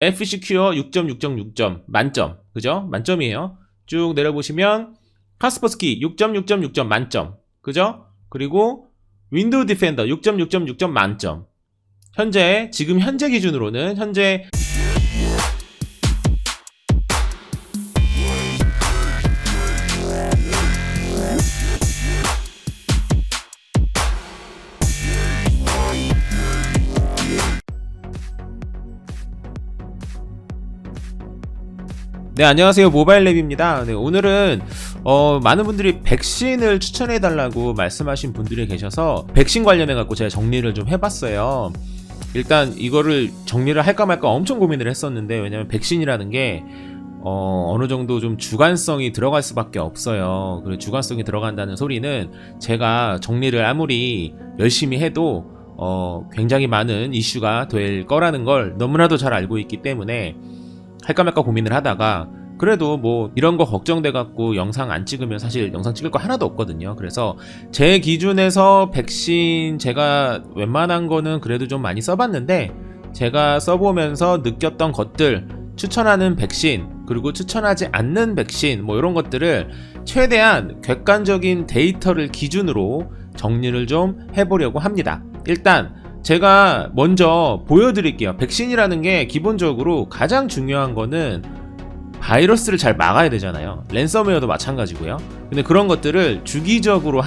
FCQ어 6.6.6점 만점, 그죠? 만점이에요. 쭉 내려보시면 카스퍼스키 6.6.6점 만점, 그죠? 그리고 윈도우 디펜더 6.6.6점 만점. 지금 현재 기준으로는 현재 네, 안녕하세요. 모바일랩입니다. 네, 오늘은 많은 분들이 백신을 추천해달라고 말씀하신 분들이 계셔서 백신 관련해갖고 제가 정리를 좀 해봤어요. 일단 이거를 정리를 할까 말까 엄청 고민을 했었는데, 왜냐면 백신이라는 게 어느 정도 좀 주관성이 들어갈 수밖에 없어요. 그리고 주관성이 들어간다는 소리는 제가 정리를 아무리 열심히 해도 굉장히 많은 이슈가 될 거라는 걸 너무나도 잘 알고 있기 때문에 할까 말까 고민을 하다가, 그래도 뭐 이런 거 걱정돼 갖고 영상 안 찍으면 사실 영상 찍을 거 하나도 없거든요. 그래서 제 기준에서 백신 제가 웬만한 거는 그래도 좀 많이 써봤는데, 제가 써보면서 느꼈던 것들, 추천하는 백신 그리고 추천하지 않는 백신 뭐 이런 것들을 최대한 객관적인 데이터를 기준으로 정리를 좀 해보려고 합니다. 일단 제가 먼저 보여드릴게요. 백신이라는 게 기본적으로 가장 중요한 거는 바이러스를 잘 막아야 되잖아요. 랜섬웨어도 마찬가지고요. 근데 그런 것들을 주기적으로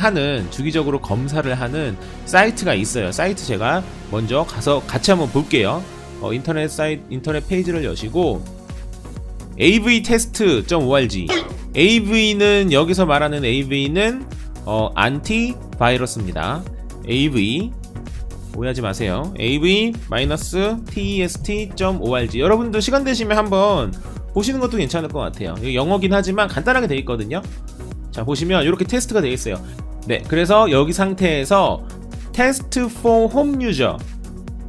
검사를 하는 사이트가 있어요. 사이트 제가 먼저 가서 같이 한번 볼게요. 인터넷 페이지를 여시고 avtest.org. av는 여기서 말하는 av는 안티바이러스입니다. av 오해하지 마세요. av-test.org. 여러분도 시간 되시면 한번 보시는 것도 괜찮을 것 같아요. 영어긴 하지만 간단하게 되어 있거든요. 자, 보시면 이렇게 테스트가 되어 있어요. 네, 그래서 여기 상태에서 테스트 for home user,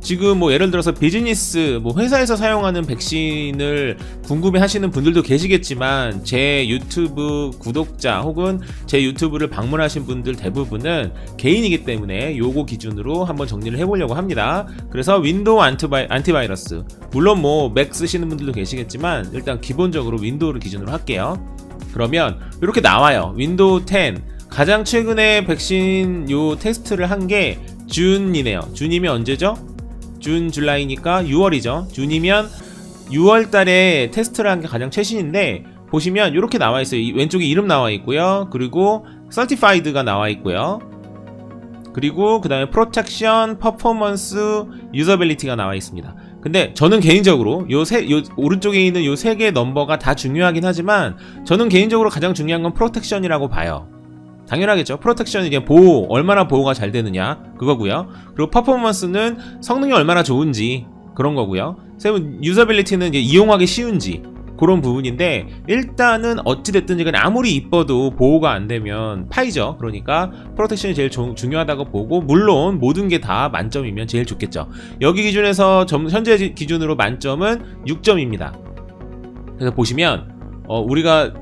지금 뭐 예를 들어서 비즈니스, 뭐 회사에서 사용하는 백신을 궁금해 하시는 분들도 계시겠지만, 제 유튜브 구독자 혹은 제 유튜브를 방문하신 분들 대부분은 개인이기 때문에 요거 기준으로 한번 정리를 해보려고 합니다. 그래서 윈도우 안티바이러스, 물론 뭐 맥 쓰시는 분들도 계시겠지만 일단 기본적으로 윈도우를 기준으로 할게요. 그러면 이렇게 나와요. 윈도우 10 가장 최근에 백신 요 테스트를 한 게 준이네요. 준이면 언제죠? 준, 줄라이니까 6월이죠. 준이면 6월 달에 테스트를 한 게 가장 최신인데, 보시면 이렇게 나와 있어요. 왼쪽에 이름 나와 있고요. 그리고 Certified가 나와 있고요. 그리고 그 다음에 Protection, Performance, Usability가 나와 있습니다. 근데 저는 개인적으로 요 오른쪽에 있는 요 세 개의 넘버가 다 중요하긴 하지만, 저는 개인적으로 가장 중요한 건 프로텍션이라고 봐요. 당연하겠죠. 프로텍션이 이게 얼마나 보호가 잘 되느냐 그거고요. 그리고 퍼포먼스는 성능이 얼마나 좋은지 그런 거고요. 유저빌리티는 이제 이용하기 쉬운지 그런 부분인데, 일단은 어찌됐든지 간에 아무리 이뻐도 보호가 안 되면 파이죠. 그러니까 프로텍션이 제일 중요하다고 보고, 물론 모든 게 다 만점이면 제일 좋겠죠. 여기 기준에서 현재 기준으로 만점은 6점입니다. 그래서 보시면 우리가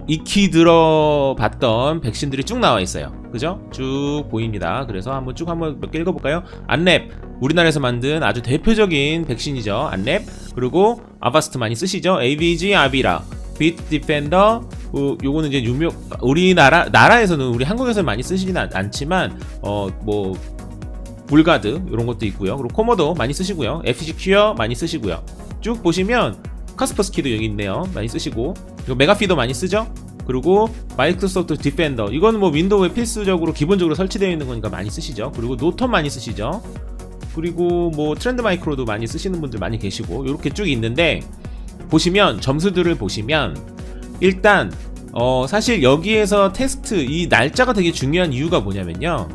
익히 들어봤던 백신들이 쭉 나와 있어요. 그죠? 쭉 보입니다. 그래서 한번 몇 개 읽어볼까요? 안랩, 우리나라에서 만든 아주 대표적인 백신이죠. 안랩. 그리고 아바스트 많이 쓰시죠? AVG, 아비라, 비트 디펜더. 요거는 이제 나라에서는, 우리 한국에서는 많이 쓰시진 않지만 뭐 불가드 이런 것도 있고요. 그리고 코모도 많이 쓰시고요. FCQ어 많이 쓰시고요. 쭉 보시면 카스퍼스키도 여기 있네요. 많이 쓰시고, 그리고 메가피도 많이 쓰죠. 그리고 마이크로소프트 디펜더, 이건 뭐 윈도우에 필수적으로 기본적으로 설치되어 있는 거니까 많이 쓰시죠. 그리고 노턴 많이 쓰시죠. 그리고 뭐 트렌드 마이크로도 많이 쓰시는 분들 많이 계시고, 이렇게 쭉 있는데, 보시면 점수들을 보시면 일단 사실 여기에서 테스트 이 날짜가 되게 중요한 이유가 뭐냐면요,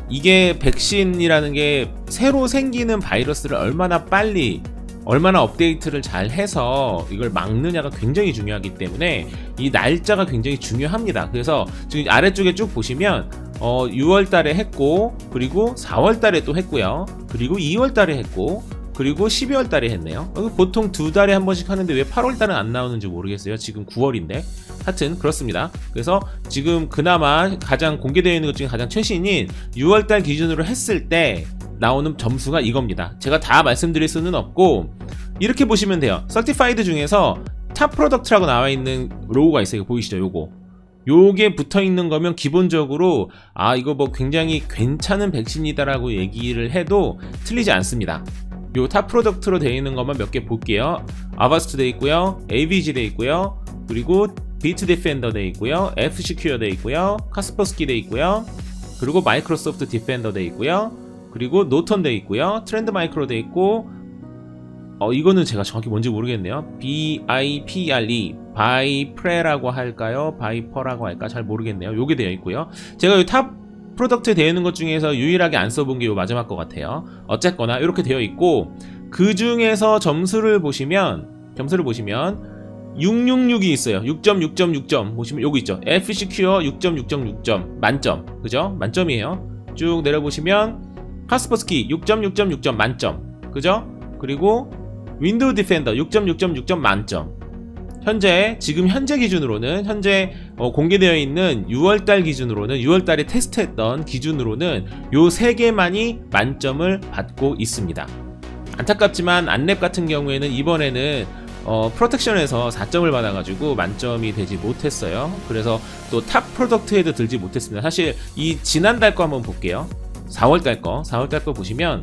이게 백신이라는 게 새로 생기는 바이러스를 얼마나 업데이트를 잘 해서 이걸 막느냐가 굉장히 중요하기 때문에 이 날짜가 굉장히 중요합니다. 그래서 지금 아래쪽에 쭉 보시면 6월 달에 했고, 그리고 4월 달에 또 했고요. 그리고 2월 달에 했고, 그리고 12월 달에 했네요. 보통 2달에 한 번씩 하는데 왜 8월 달은 안 나오는지 모르겠어요. 지금 9월인데. 하여튼 그렇습니다. 그래서 지금 그나마 가장 공개되어 있는 것 중에 가장 최신인 6월 달 기준으로 했을 때 나오는 점수가 이겁니다. 제가 다 말씀드릴 수는 없고 이렇게 보시면 돼요. Certified 중에서 탑 프로덕트라고 나와 있는 로고가 있어요. 보이시죠? 요게 붙어 있는 거면 기본적으로 이거 뭐 굉장히 괜찮은 백신이다라고 얘기를 해도 틀리지 않습니다. 요 탑 프로덕트로 되어 있는 것만 몇 개 볼게요. 아바스트 되어 있고요, AVG 되어 있고요, 그리고 비트 디펜더 되어 있고요, F-Secure 되어 있고요, 카스퍼스키 되어 있고요, 그리고 마이크로소프트 디펜더 되어 있고요, 그리고 노턴 되어 있고요, 트렌드 마이크로 되어 있고, 이거는 제가 정확히 뭔지 모르겠네요. BIPRE, 바이프레라고 할까요? 바이퍼라고 할까? 잘 모르겠네요. 요게 되어 있고요. 제가 이 탑 프로덕트에 되어 있는 것 중에서 유일하게 안 써본 게 요 마지막 것 같아요. 어쨌거나 이렇게 되어 있고, 그 중에서 점수를 보시면 666이 있어요. 6.6.6점 보시면 요거 있죠. F-Secure 6.6.6점 만점, 그죠? 만점이에요. 쭉 내려보시면 카스퍼스키 6.6.6점 만점, 그죠? 그리고 윈도우 디펜더 6.6.6점 만점. 지금 현재 기준으로는 현재 공개되어 있는 6월달 기준으로는 6월달에 테스트했던 기준으로는 요 3개만이 만점을 받고 있습니다. 안타깝지만 안랩 같은 경우에는 이번에는 프로텍션에서 4점을 받아가지고 만점이 되지 못했어요. 그래서 또 탑 프로덕트에도 들지 못했습니다. 사실 이 지난달 거 한번 볼게요. 4월달 거 보시면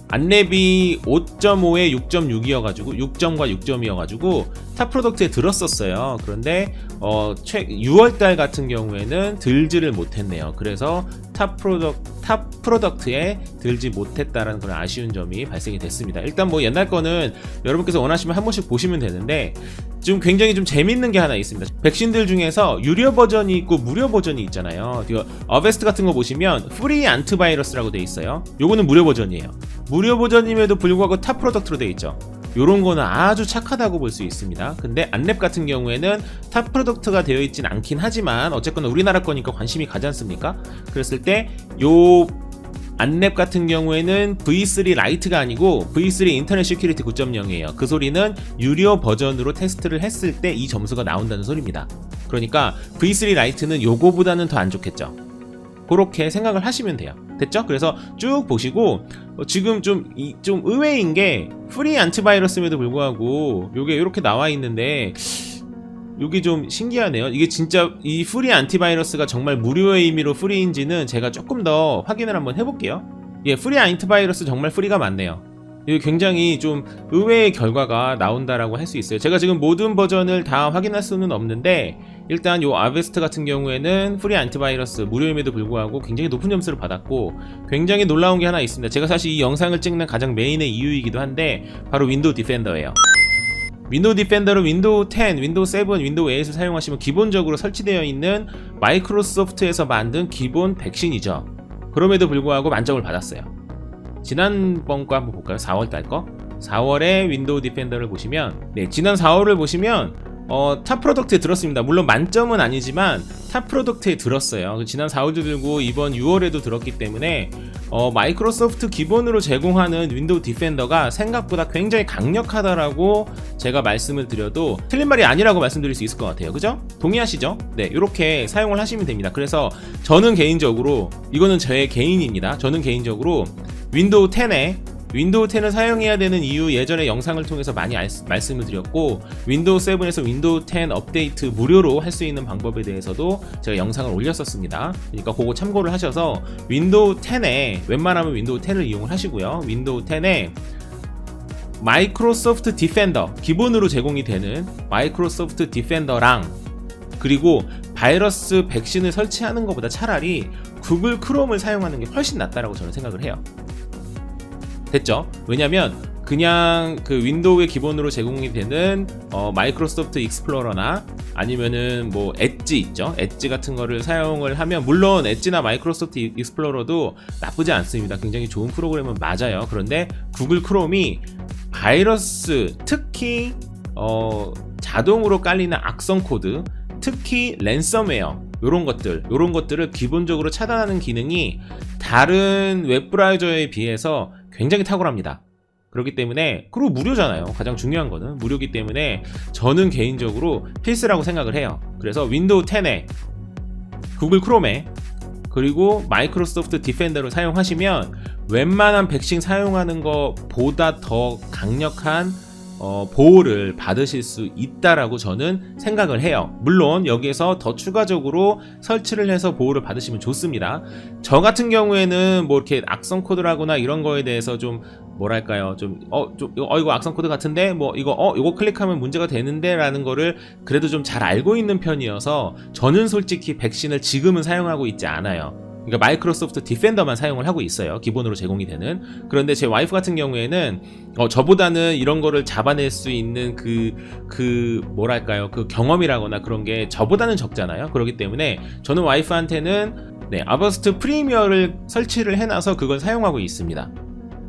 안랩이 5.5에 6.6이어가지고 6점과 6점이어가지고 탑 프로덕트에 들었었어요. 그런데 6월달 같은 경우에는 들지를 못했네요. 그래서 탑 프로덕트에 들지 못했다라는 그런 아쉬운 점이 발생이 됐습니다. 일단 뭐 옛날 거는 여러분께서 원하시면 한 번씩 보시면 되는데 좀 굉장히 좀 재밌는 게 하나 있습니다. 백신들 중에서 유료 버전이 있고 무료 버전이 있잖아요. 어베스트 같은 거 보시면 프리 안티바이러스라고 돼 있어요. 요거는 무료 버전이에요. 무료 버전임에도 불구하고 탑 프로덕트로 돼 있죠. 요런 거는 아주 착하다고 볼 수 있습니다. 근데 안랩 같은 경우에는 탑 프로덕트가 되어 있진 않긴 하지만 어쨌거나 우리나라 거니까 관심이 가지 않습니까? 그랬을 때 요 안랩 같은 경우에는 V3 라이트가 아니고 V3 인터넷 시큐리티 9.0이에요. 그 소리는 유료 버전으로 테스트를 했을 때 이 점수가 나온다는 소리입니다. 그러니까 V3 라이트는 요거보다는 더 안 좋겠죠. 그렇게 생각을 하시면 돼요. 됐죠? 그래서 쭉 보시고 지금 좀 의외인 게 프리 안티바이러스임에도 불구하고 요게 이렇게 나와 있는데 요게 좀 신기하네요. 이게 진짜 이 프리 안티바이러스가 정말 무료의 의미로 프리인지는 제가 조금 더 확인을 한번 해볼게요. 예, 프리 안티바이러스 정말 프리가 맞네요. 이게 굉장히 좀 의외의 결과가 나온다라고 할 수 있어요. 제가 지금 모든 버전을 다 확인할 수는 없는데 일단 요 아베스트 같은 경우에는 프리 안티바이러스 무료임에도 불구하고 굉장히 높은 점수를 받았고 굉장히 놀라운 게 하나 있습니다. 제가 사실 이 영상을 찍는 가장 메인의 이유이기도 한데 바로 윈도우 디펜더예요. 윈도우 디펜더를 윈도우 10, 윈도우 7, 윈도우 8을 사용하시면 기본적으로 설치되어 있는 마이크로소프트에서 만든 기본 백신이죠. 그럼에도 불구하고 만점을 받았어요. 지난번 거 한번 볼까요? 4월달 거? 4월에 윈도우 디펜더를 보시면 지난 4월을 보시면 탑 프로덕트에 들었습니다. 물론 만점은 아니지만 탑 프로덕트에 들었어요. 지난 4월도 들고 이번 6월에도 들었기 때문에 마이크로소프트 기본으로 제공하는 윈도우 디펜더가 생각보다 굉장히 강력하다라고 제가 말씀을 드려도 틀린 말이 아니라고 말씀드릴 수 있을 것 같아요. 그죠? 동의하시죠? 네, 이렇게 사용을 하시면 됩니다. 그래서 저는 개인적으로 이거는 제 개인입니다. 저는 개인적으로 윈도우 10을 사용해야 되는 이유 예전에 영상을 통해서 많이 말씀을 드렸고 윈도우 7에서 윈도우 10 업데이트 무료로 할 수 있는 방법에 대해서도 제가 영상을 올렸었습니다. 그러니까 그거 참고를 하셔서 윈도우 10에 웬만하면 윈도우 10을 이용을 하시고요. 윈도우 10에 마이크로소프트 디펜더 기본으로 제공이 되는 마이크로소프트 디펜더랑 그리고 바이러스 백신을 설치하는 것보다 차라리 구글 크롬을 사용하는 게 훨씬 낫다라고 저는 생각을 해요. 됐죠? 왜냐면 그냥 그 윈도우의 기본으로 제공이 되는 마이크로소프트 익스플로러나 아니면은 뭐 엣지 있죠? 엣지 같은 거를 사용을 하면 물론 엣지나 마이크로소프트 익스플로러도 나쁘지 않습니다. 굉장히 좋은 프로그램은 맞아요. 그런데 구글 크롬이 바이러스 특히 자동으로 깔리는 악성 코드 특히 랜섬웨어 요런 것들을 기본적으로 차단하는 기능이 다른 웹 브라우저에 비해서 굉장히 탁월합니다. 그렇기 때문에 그리고 무료잖아요. 가장 중요한 거는 무료기 때문에 저는 개인적으로 필수라고 생각을 해요. 그래서 윈도우 10에 구글 크롬에 그리고 마이크로소프트 디펜더를 사용하시면 웬만한 백신 사용하는 것보다 더 강력한 보호를 받으실 수 있다라고 저는 생각을 해요. 물론 여기에서 더 추가적으로 설치를 해서 보호를 받으시면 좋습니다. 저 같은 경우에는 뭐 이렇게 악성 코드라거나 이런 거에 대해서 좀 뭐랄까요, 이거 악성 코드 같은데 뭐 이거 클릭하면 문제가 되는데 라는 거를 그래도 좀 잘 알고 있는 편이어서 저는 솔직히 백신을 지금은 사용하고 있지 않아요. 그러니까 마이크로소프트 디펜더만 사용을 하고 있어요. 기본으로 제공이 되는. 그런데 제 와이프 같은 경우에는 저보다는 이런 거를 잡아낼 수 있는 뭐랄까요, 그 경험이라거나 그런 게 저보다는 적잖아요. 그렇기 때문에 저는 와이프한테는 아버스트 프리미어를 설치를 해놔서 그걸 사용하고 있습니다.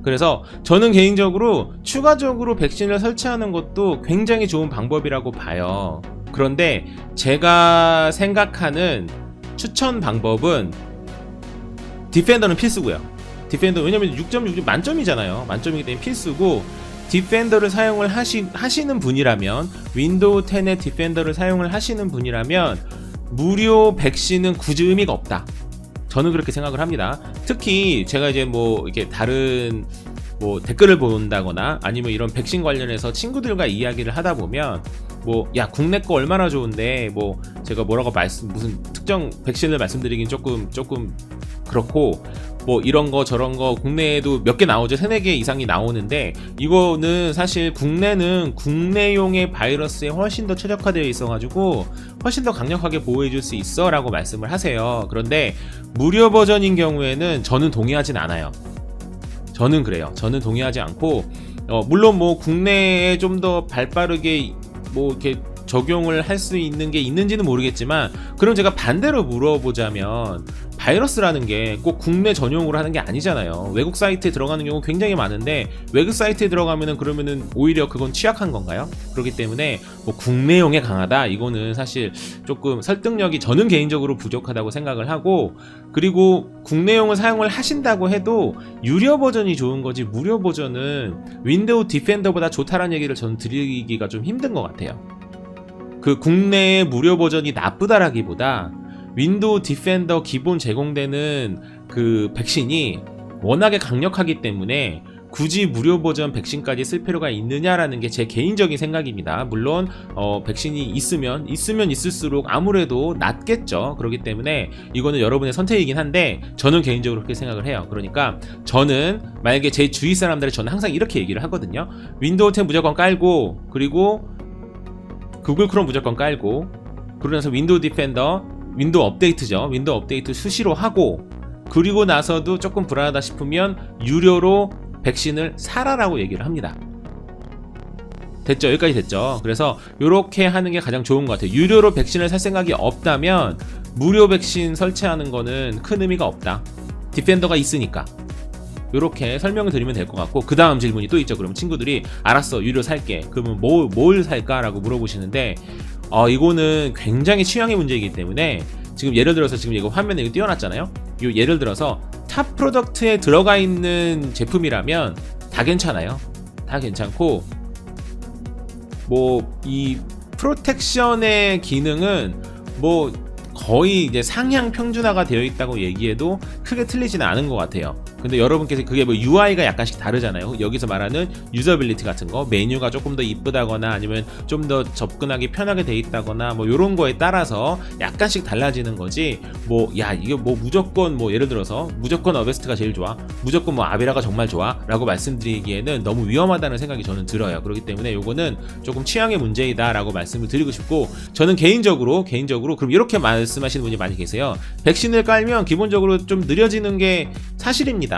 그래서 저는 개인적으로 추가적으로 백신을 설치하는 것도 굉장히 좋은 방법이라고 봐요. 그런데 제가 생각하는 추천 방법은 디펜더는 필수고요. 디펜더, 왜냐면 6.6 만점이잖아요. 만점이기 때문에 필수고, 디펜더를 사용을 하시는 분이라면, 윈도우 10의 디펜더를 사용을 하시는 분이라면 무료 백신은 굳이 의미가 없다. 저는 그렇게 생각을 합니다. 특히 제가 이제 뭐 이렇게 다른 뭐 댓글을 본다거나 아니면 이런 백신 관련해서 친구들과 이야기를 하다 보면 뭐 야 국내 거 얼마나 좋은데 뭐 제가 뭐라고 무슨 특정 백신을 말씀드리긴 조금 그렇고 뭐 이런 거 저런 거 국내에도 몇 개 나오죠. 3-4개 이상이 나오는데 이거는 사실 국내는 국내용의 바이러스에 훨씬 더 최적화되어 있어가지고 훨씬 더 강력하게 보호해줄 수 있어 라고 말씀을 하세요. 그런데 무료 버전인 경우에는 저는 동의하진 않아요. 저는 그래요. 저는 동의하지 않고 물론 뭐 국내에 좀 더 발빠르게 뭐 이렇게 적용을 할 수 있는 게 있는지는 모르겠지만, 그럼 제가 반대로 물어보자면 바이러스라는 게 꼭 국내 전용으로 하는 게 아니잖아요. 외국 사이트에 들어가는 경우 굉장히 많은데 외국 사이트에 들어가면은 그러면은 오히려 그건 취약한 건가요? 그렇기 때문에 뭐 국내용에 강하다, 이거는 사실 조금 설득력이 저는 개인적으로 부족하다고 생각을 하고, 그리고 국내용을 사용을 하신다고 해도 유료 버전이 좋은 거지 무료 버전은 윈도우 디펜더보다 좋다라는 얘기를 저는 드리기가 좀 힘든 것 같아요. 그 국내의 무료 버전이 나쁘다라기보다 윈도우 디펜더 기본 제공되는 그 백신이 워낙에 강력하기 때문에 굳이 무료 버전 백신까지 쓸 필요가 있느냐라는 게 제 개인적인 생각입니다. 물론 백신이 있으면 있을수록 아무래도 낫겠죠. 그렇기 때문에 이거는 여러분의 선택이긴 한데 저는 개인적으로 그렇게 생각을 해요. 그러니까 저는 만약에 제 주위 사람들이 저는 항상 이렇게 얘기를 하거든요. 윈도우 10 무조건 깔고, 그리고 구글 크롬 무조건 깔고, 그러면서 윈도우 디펜더, 윈도우 업데이트죠. 윈도우 업데이트 수시로 하고, 그리고 나서도 조금 불안하다 싶으면 유료로 백신을 사라라고 얘기를 합니다. 됐죠? 여기까지 됐죠? 그래서 이렇게 하는 게 가장 좋은 것 같아요. 유료로 백신을 살 생각이 없다면 무료 백신 설치하는 거는 큰 의미가 없다. 디펜더가 있으니까. 이렇게 설명을 드리면 될 것 같고, 그 다음 질문이 또 있죠. 그러면 친구들이 알았어, 유료 살게. 그러면 뭘 살까라고 물어보시는데, 이거는 굉장히 취향의 문제이기 때문에 지금 예를 들어서 지금 이거 화면에 이거 띄워놨잖아요. 요 예를 들어서 탑 프로덕트에 들어가 있는 제품이라면 다 괜찮아요. 다 괜찮고, 뭐 이 프로텍션의 기능은 뭐 거의 이제 상향 평준화가 되어 있다고 얘기해도 크게 틀리지는 않은 것 같아요. 근데 여러분께서 그게 뭐 UI가 약간씩 다르잖아요. 여기서 말하는 유저빌리티 같은 거, 메뉴가 조금 더 이쁘다거나 아니면 좀 더 접근하기 편하게 돼 있다거나 뭐 요런 거에 따라서 약간씩 달라지는 거지, 뭐 야 이게 뭐 무조건 뭐 예를 들어서 무조건 어베스트가 제일 좋아, 무조건 뭐 아비라가 정말 좋아 라고 말씀드리기에는 너무 위험하다는 생각이 저는 들어요. 그렇기 때문에 요거는 조금 취향의 문제이다 라고 말씀을 드리고 싶고, 저는 개인적으로 그럼 이렇게 말씀하시는 분이 많이 계세요. 백신을 깔면 기본적으로 좀 느려지는 게 사실입니다.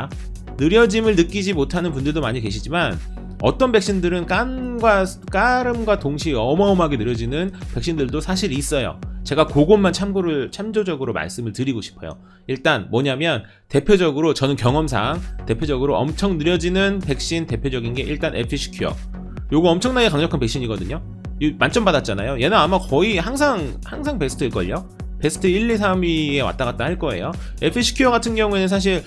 느려짐을 느끼지 못하는 분들도 많이 계시지만 어떤 백신들은 깔음과 동시에 어마어마하게 느려지는 백신들도 사실 있어요. 제가 그것만 참조적으로 말씀을 드리고 싶어요. 일단 뭐냐면 대표적으로 저는 경험상 대표적으로 엄청 느려지는 백신 대표적인 게 일단 에피시큐어. 요거 엄청나게 강력한 백신이거든요. 만점 받았잖아요. 얘는 아마 거의 항상 베스트일걸요. 베스트 1, 2, 3위에 왔다 갔다 할 거예요. 에피시큐어 같은 경우에는 사실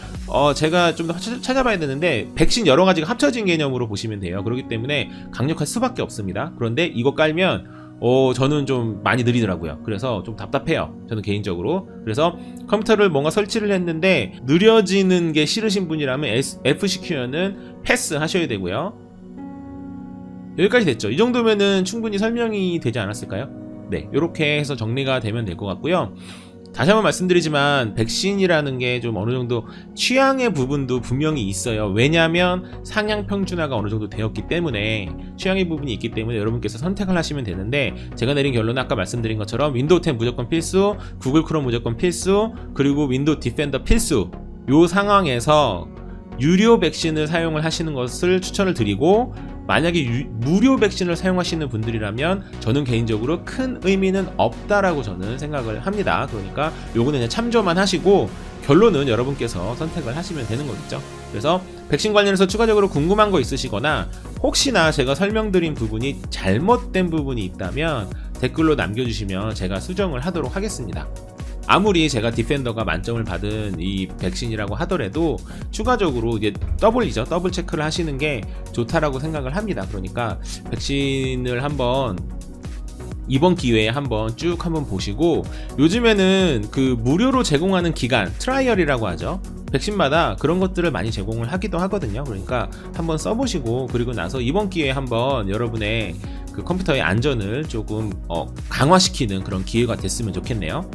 제가 좀 더 찾아봐야 되는데 백신 여러 가지가 합쳐진 개념으로 보시면 돼요. 그렇기 때문에 강력할 수밖에 없습니다. 그런데 이거 깔면 저는 좀 많이 느리더라고요. 그래서 좀 답답해요. 저는 개인적으로. 그래서 컴퓨터를 뭔가 설치를 했는데 느려지는 게 싫으신 분이라면 FCQ는 패스 하셔야 되고요. 여기까지 됐죠. 이 정도면은 충분히 설명이 되지 않았을까요? 네, 이렇게 해서 정리가 되면 될 것 같고요. 다시 한번 말씀드리지만 백신이라는 게 좀 어느 정도 취향의 부분도 분명히 있어요. 왜냐하면 상향 평준화가 어느 정도 되었기 때문에 취향의 부분이 있기 때문에 여러분께서 선택을 하시면 되는데, 제가 내린 결론은 아까 말씀드린 것처럼 윈도우 10 무조건 필수, 구글 크롬 무조건 필수, 그리고 윈도우 디펜더 필수. 요 상황에서 유료 백신을 사용을 하시는 것을 추천을 드리고, 만약에 무료 백신을 사용하시는 분들이라면 저는 개인적으로 큰 의미는 없다라고 저는 생각을 합니다. 그러니까 요거는 그냥 참조만 하시고 결론은 여러분께서 선택을 하시면 되는 거겠죠. 그래서 백신 관련해서 추가적으로 궁금한 거 있으시거나 혹시나 제가 설명드린 부분이 잘못된 부분이 있다면 댓글로 남겨주시면 제가 수정을 하도록 하겠습니다. 아무리 제가 디펜더가 만점을 받은 이 백신이라고 하더라도 추가적으로 이제 더블 체크를 하시는 게 좋다라고 생각을 합니다. 그러니까 백신을 한번 이번 기회에 한번 보시고, 요즘에는 그 무료로 제공하는 기간 트라이얼이라고 하죠. 백신마다 그런 것들을 많이 제공을 하기도 하거든요. 그러니까 한번 써보시고, 그리고 나서 이번 기회에 한번 여러분의 그 컴퓨터의 안전을 조금 강화시키는 그런 기회가 됐으면 좋겠네요.